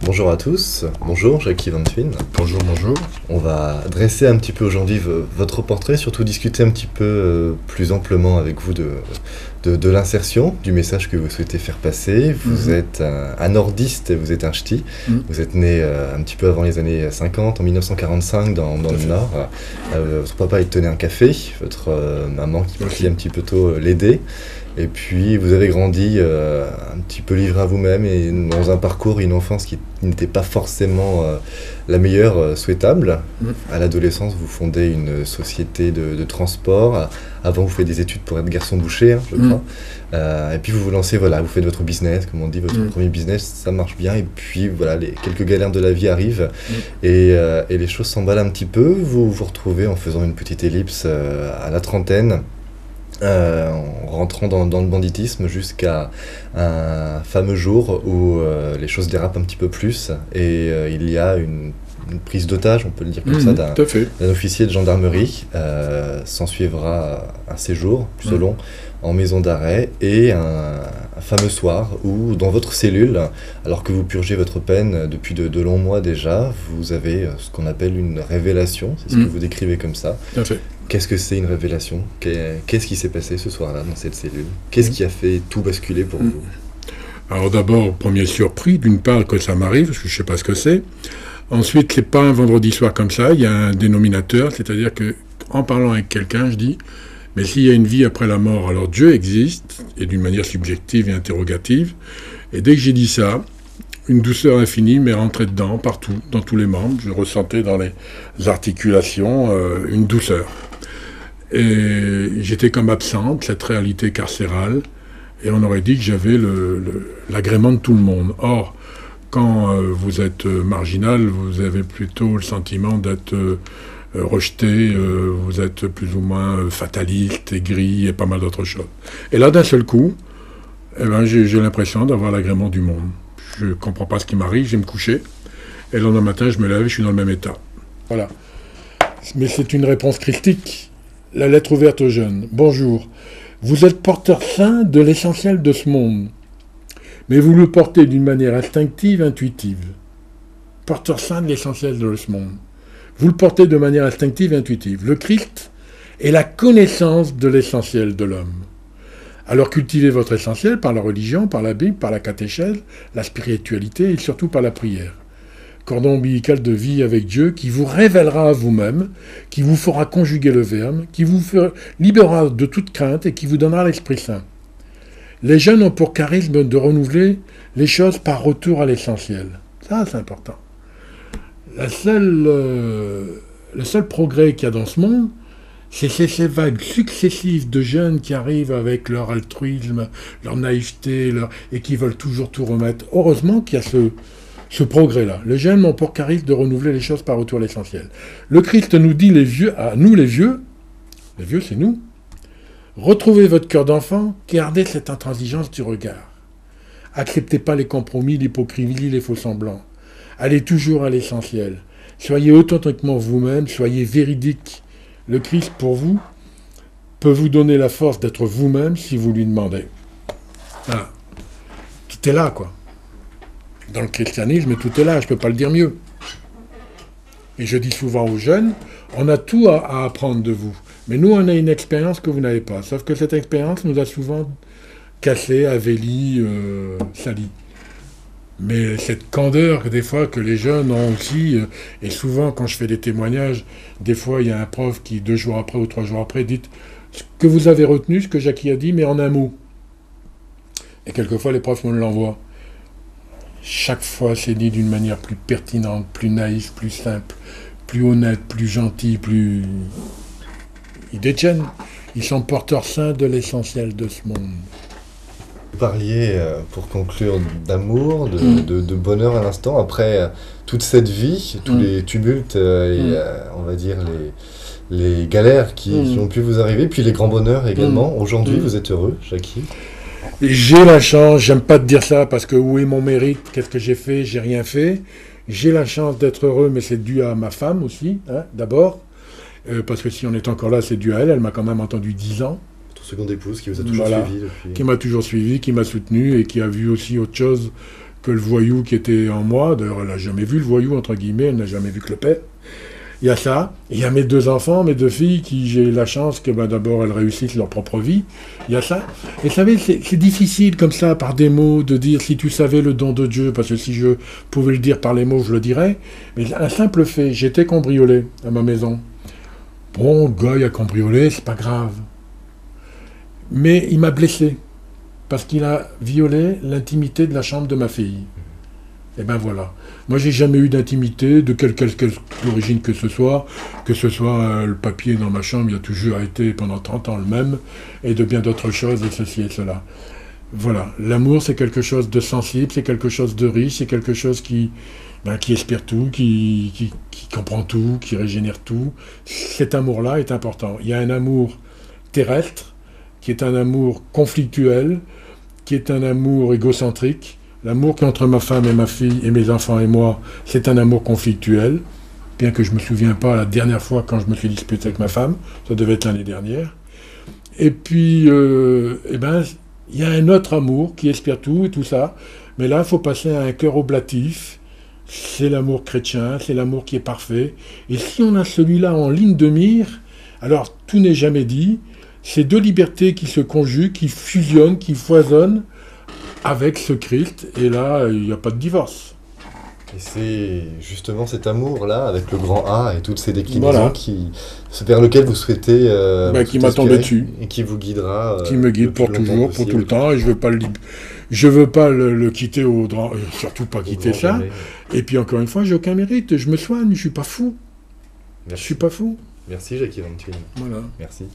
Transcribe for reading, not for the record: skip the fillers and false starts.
bonjour à tous, bonjour Jackie Van Twin. Bonjour, bonjour. On va dresser un petit peu aujourd'hui votre portrait, surtout discuter un petit peu plus amplement avec vous de l'insertion, du message que vous souhaitez faire passer. Vous êtes un nordiste et vous êtes un ch'ti. Vous êtes né un petit peu avant les années 50, en 1945 dans le Nord. Votre papa il tenait un café, votre maman qui partit un petit peu tôt l'aidait. Et puis vous avez grandi un petit peu livré à vous-même et dans un parcours, une enfance qui n'était pas forcément la meilleure souhaitable. À l'adolescence, vous fondez une société de transport. Avant, vous faites des études pour être garçon boucher, je crois. Et puis vous vous lancez, voilà, vous faites votre business, comme on dit, votre premier business, ça marche bien. Et puis voilà, quelques galères de la vie arrivent et les choses s'emballent un petit peu. Vous vous retrouvez en faisant une petite ellipse à la trentaine. En rentrant dans le banditisme jusqu'à un fameux jour où les choses dérapent un petit peu plus et il y a une prise d'otage, on peut le dire comme ça, d'un officier de gendarmerie. S'en suivra un séjour plus long en maison d'arrêt et un fameux soir où dans votre cellule, alors que vous purgez votre peine depuis de longs mois déjà, vous avez ce qu'on appelle une révélation, c'est ce que vous décrivez comme ça. Tout à fait. Qu'est-ce que c'est une révélation? Qu'est-ce qui s'est passé ce soir-là dans cette cellule? Qu'est-ce qui a fait tout basculer pour vous? Alors d'abord, premier surpris, d'une part que ça m'arrive, parce que je ne sais pas ce que c'est. Ensuite, c'est pas un vendredi soir comme ça, il y a un dénominateur, c'est-à-dire que en parlant avec quelqu'un, je dis, mais s'il y a une vie après la mort, alors Dieu existe, et d'une manière subjective et interrogative. Et dès que j'ai dit ça, une douceur infinie m'est rentrée dedans, partout, dans tous les membres. Je ressentais dans les articulations une douceur. Et j'étais comme absent de cette réalité carcérale, et on aurait dit que j'avais l'agrément de tout le monde. Or, quand vous êtes marginal, vous avez plutôt le sentiment d'être rejeté, vous êtes plus ou moins fataliste, aigri, et pas mal d'autres choses. Et là, d'un seul coup, j'ai l'impression d'avoir l'agrément du monde. Je ne comprends pas ce qui m'arrive, je vais me coucher, et le lendemain matin, je me lève et je suis dans le même état. Voilà. Mais c'est une réponse christique. La lettre ouverte aux jeunes. Bonjour. Vous êtes porteur sain de l'essentiel de ce monde, mais vous le portez d'une manière instinctive, intuitive. Porteur sain de l'essentiel de ce monde. Vous le portez de manière instinctive, intuitive. Le Christ est la connaissance de l'essentiel de l'homme. Alors cultivez votre essentiel par la religion, par la Bible, par la catéchèse, la spiritualité et surtout par la prière. Cordon ombilical de vie avec Dieu qui vous révélera à vous-même, qui vous fera conjuguer le verbe, qui vous libérera de toute crainte et qui vous donnera l'Esprit Saint. Les jeunes ont pour charisme de renouveler les choses par retour à l'essentiel. Ça, c'est important. Le seul progrès qu'il y a dans ce monde, c'est ces vagues successives de jeunes qui arrivent avec leur altruisme, leur naïveté, et qui veulent toujours tout remettre. Heureusement qu'il y a ce progrès-là. Les jeunes ont pour charisme de renouveler les choses par retour à l'essentiel. Le Christ nous dit, à nous les vieux c'est nous, retrouvez votre cœur d'enfant, gardez cette intransigeance du regard. Acceptez pas les compromis, l'hypocrisie, les faux-semblants. Allez toujours à l'essentiel. Soyez authentiquement vous-même, soyez véridique. Le Christ, pour vous, peut vous donner la force d'être vous-même si vous lui demandez. Ah. Tout est là, quoi. Dans le christianisme, tout est là, je ne peux pas le dire mieux. Et je dis souvent aux jeunes, on a tout à apprendre de vous. Mais nous, on a une expérience que vous n'avez pas. Sauf que cette expérience nous a souvent cassé, avéli, sali. Mais cette candeur, des fois, que les jeunes ont aussi, et souvent, quand je fais des témoignages, des fois, il y a un prof qui, 2 jours après ou 3 jours après, dit ce que vous avez retenu, ce que Jackie a dit, mais en un mot. Et quelquefois, les profs me l'envoient. Chaque fois, c'est dit d'une manière plus pertinente, plus naïve, plus simple, plus honnête, plus gentil, plus... Ils détiennent. Ils sont porteurs sains de l'essentiel de ce monde. Vous parliez, pour conclure, d'amour, de bonheur à l'instant, après toute cette vie, tous les tumultes et, on va dire, les galères qui ont pu vous arriver, puis les grands bonheurs également. Aujourd'hui, vous êtes heureux, Jackie? J'ai la chance, j'aime pas te dire ça, parce que où est mon mérite? Qu'est-ce que j'ai fait? J'ai rien fait. J'ai la chance d'être heureux, mais c'est dû à ma femme aussi, d'abord. Parce que si on est encore là, c'est dû à elle. Elle m'a quand même entendu 10 ans. Votre seconde épouse qui vous a toujours suivi depuis... Qui m'a toujours suivi, qui m'a soutenu et qui a vu aussi autre chose peu le voyou qui était en moi. D'ailleurs, elle n'a jamais vu le voyou, entre guillemets, elle n'a jamais vu que le père. Il y a ça. Il y a mes 2 enfants, mes 2 filles, qui j'ai la chance que d'abord elles réussissent leur propre vie. Il y a ça. Et vous savez, c'est difficile comme ça, par des mots, de dire si tu savais le don de Dieu, parce que si je pouvais le dire par les mots, je le dirais. Mais un simple fait, j'étais cambriolé à ma maison. Bon, le gars, il a cambriolé, c'est pas grave. Mais il m'a blessé, parce qu'il a violé l'intimité de la chambre de ma fille. Et ben voilà. Moi, j'ai jamais eu d'intimité, de quelque origine que ce soit le papier dans ma chambre, il a toujours été pendant 30 ans le même, et de bien d'autres choses, et ceci et cela. Voilà. L'amour, c'est quelque chose de sensible, c'est quelque chose de riche, c'est quelque chose qui espère tout, qui comprend tout, qui régénère tout. Cet amour-là est important. Il y a un amour terrestre, qui est un amour conflictuel, qui est un amour égocentrique. L'amour qu'entre ma femme et ma fille et mes enfants et moi, c'est un amour conflictuel, bien que je ne me souviens pas la dernière fois quand je me suis disputé avec ma femme, ça devait être l'année dernière. Et puis, il y a un autre amour qui espère tout et tout ça, mais là, il faut passer à un cœur oblatif, c'est l'amour chrétien, c'est l'amour qui est parfait, et si on a celui-là en ligne de mire, alors tout n'est jamais dit, c'est 2 libertés qui se conjuguent, qui fusionnent, qui foisonnent, avec ce Christ, et là, il n'y a pas de divorce. Et c'est justement cet amour-là, avec le grand A et toutes ces déclinaisons, vers lequel vous souhaitez qui m'a tombé dessus. Et qui vous guidera. Qui me guide pour toujours, pour tout le temps, et je ne veux pas le quitter surtout pas quitter ça. Jamais. Et puis encore une fois, j'ai aucun mérite, je me soigne, je ne suis pas fou. Merci. Je suis pas fou. Merci Jackie Van Thuin. Voilà. Merci.